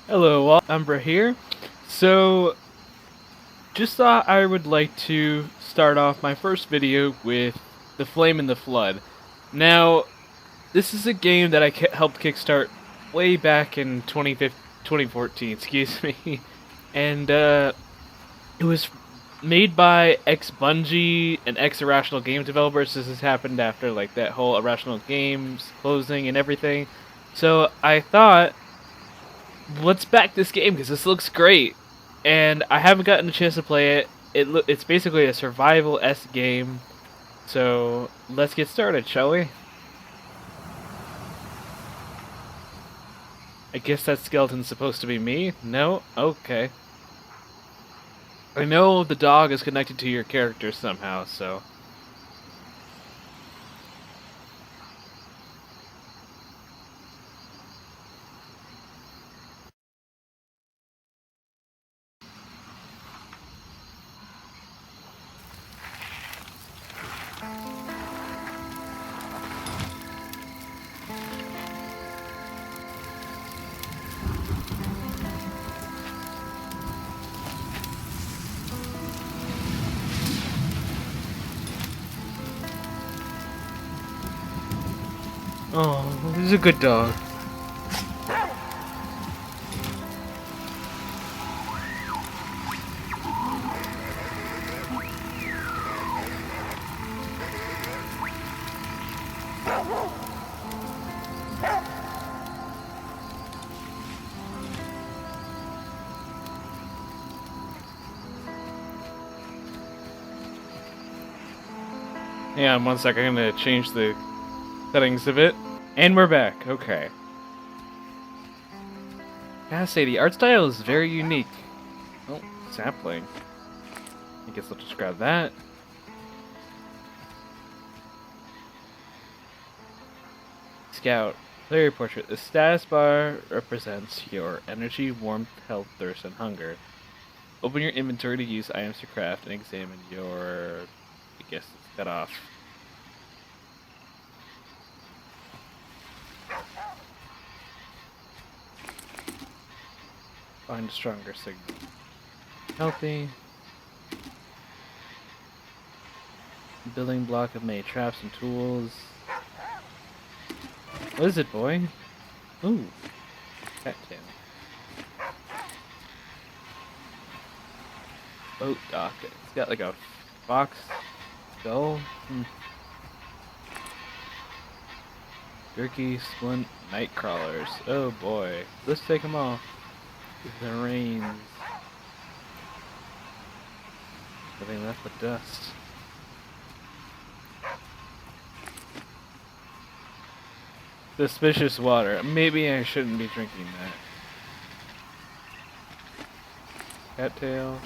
Hello, all. Umbra here. So, just thought I would like to start off my first video with The Flame and the Flood. Now, this is a game that I helped kickstart way back in 2014, excuse me. And, it was made by ex-Bungie and ex-Irrational Games developers. This has happened after, like, that whole Irrational Games closing and everything. So, I thought, let's back this game because this looks great, and I haven't gotten a chance to play it. It's basically a survival-esque game, so let's get started, shall we? I guess that skeleton's supposed to be me? No? Okay. I know the dog is connected to your character somehow, so... Oh, he's a good dog. Yeah, 1 second, I'm gonna change the settings a bit. And we're back, okay. Gotta say, the art style is very unique. Oh, sapling. I guess I'll just grab that. Scout. Player portrait. The status bar represents your energy, warmth, health, thirst, and hunger. Open your inventory to use items to craft and examine your... I guess it's cut off. Find a stronger signal. Healthy. Building block of many traps and tools. What is it, boy? Ooh. Cattail. Boat dock. It's got like a fox skull. Jerky, splint, night crawlers. Oh boy. Let's take them all. The rains. Nothing left but dust. Suspicious water. Maybe I shouldn't be drinking that. Cattail.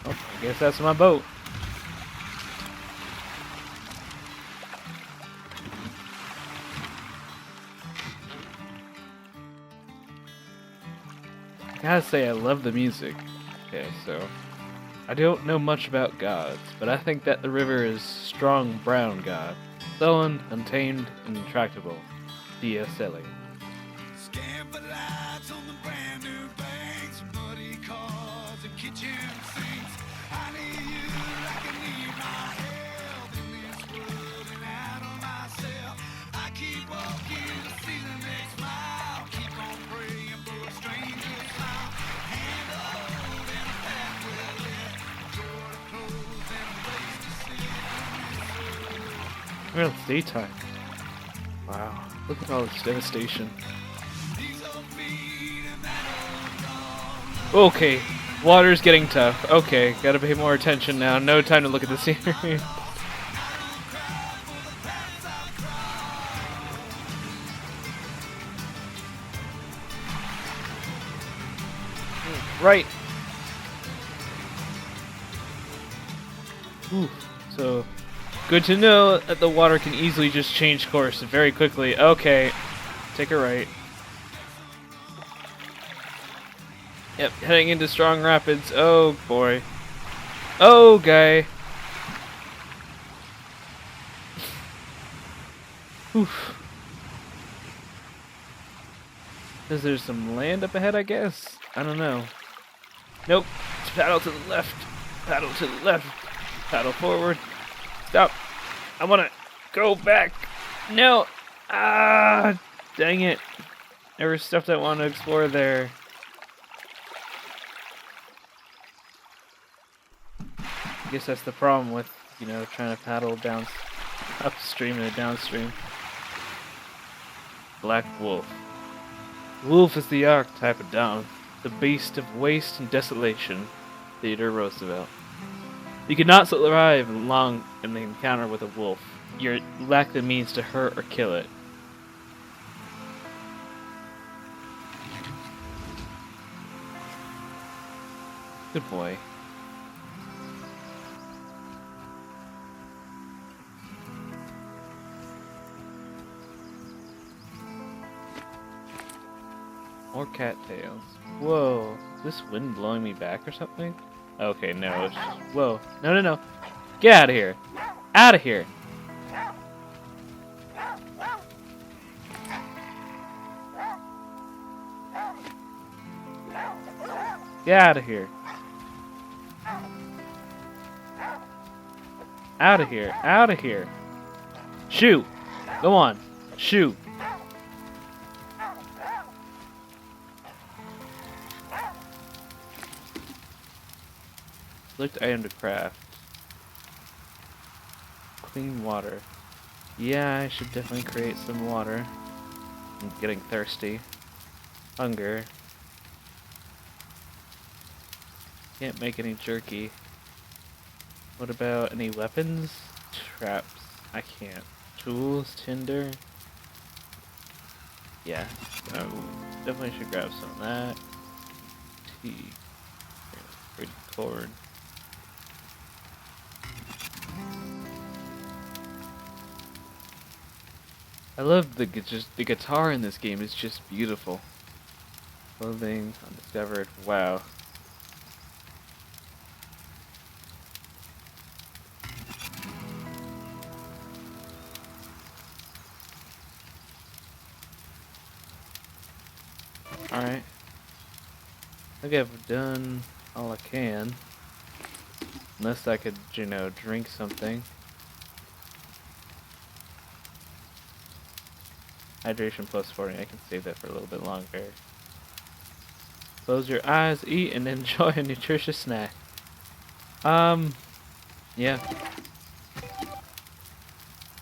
Oh, I guess that's my boat. I gotta say, I love the music. Okay, so I don't know much about gods, but I think that the river is strong brown god. Sullen, untamed, and intractable. Dia Selly. Well, it's daytime. Wow, look at all this devastation. Okay, water's getting tough. Okay, gotta pay more attention now. No time to look at the scenery. Right. Ooh, so... good to know that the water can easily just change course very quickly. Okay, take a right. Yep, heading into strong rapids. Oh boy. Oh, guy. Oof. Is there some land up ahead, I guess? I don't know. Nope. It's paddle to the left. Paddle to the left. Paddle forward. Stop. I want to go back. No. Ah, dang it. There was stuff that I wanted to explore there. I guess that's the problem with, you know, trying to paddle down upstream and downstream. Black Wolf. Wolf is the archetype of dawn, the beast of waste and desolation. Theodore Roosevelt. You cannot survive long in the encounter with a wolf. You lack the means to hurt or kill it. Good boy. More cattails. Whoa, is this wind blowing me back or something? Okay, no, it's just, whoa. No, no, no. Get out of here. Out of here. Get out of here. Out of here. Out of here. Shoot. Go on. Shoot. Select item to craft. Clean water. Yeah, I should definitely create some water. I'm getting thirsty. Hunger. Can't make any jerky. What about any weapons? Traps. I can't. Tools, tinder. Yeah, definitely should grab some of that. Tea. Pretty cord. I love the guitar in this game. It's just beautiful. Clothing undiscovered. Wow. Alright. I think I've done all I can. Unless I could, you know, drink something. Hydration plus 40. I can save that for a little bit longer. Close your eyes, eat, and enjoy a nutritious snack. Yeah.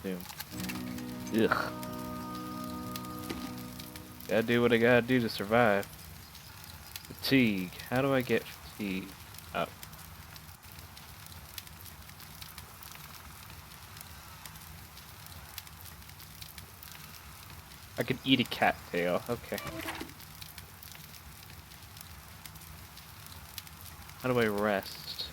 Boom. Ugh. Gotta do what I gotta do to survive. Fatigue. How do I get fatigue up? I could eat a cattail. Okay. How do I rest?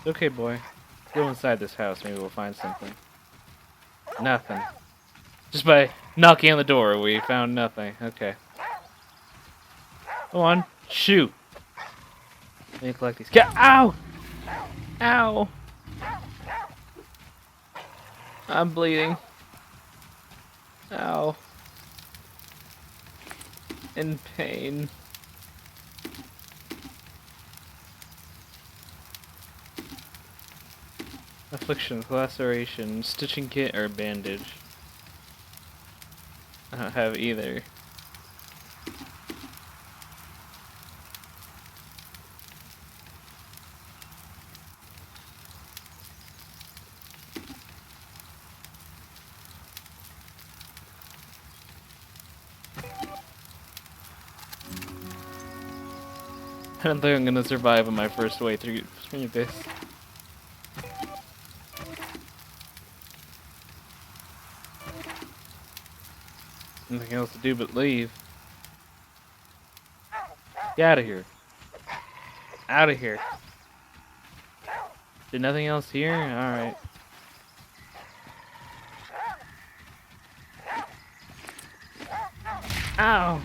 Okay, boy. Go inside this house. Maybe we'll find something. Nothing. Just by knocking on the door, we found nothing. Okay. Go on. Shoot. Let me collect these. Ow! Ow! I'm bleeding. Ow. In pain. Affliction, laceration, stitching kit, or bandage. I don't have either. I don't think I'm gonna survive on my first way through this. Nothing else to do but leave. Get out of here. Out of here. Did nothing else here? Alright. Ow!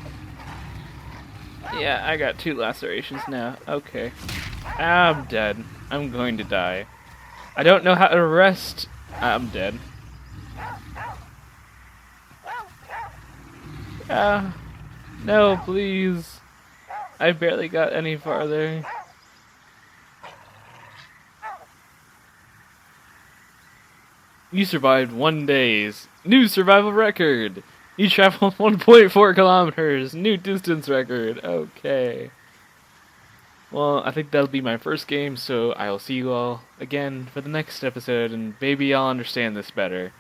Yeah, I got 2 lacerations now. Okay. I'm dead. I'm going to die. I don't know how to rest. I'm dead. Ah. No, please. I barely got any farther. You survived 1 days. New survival record. You traveled 1.4 kilometers. New distance record. Okay. Well, I think that'll be my first game, so I'll see you all again for the next episode, and maybe I'll understand this better.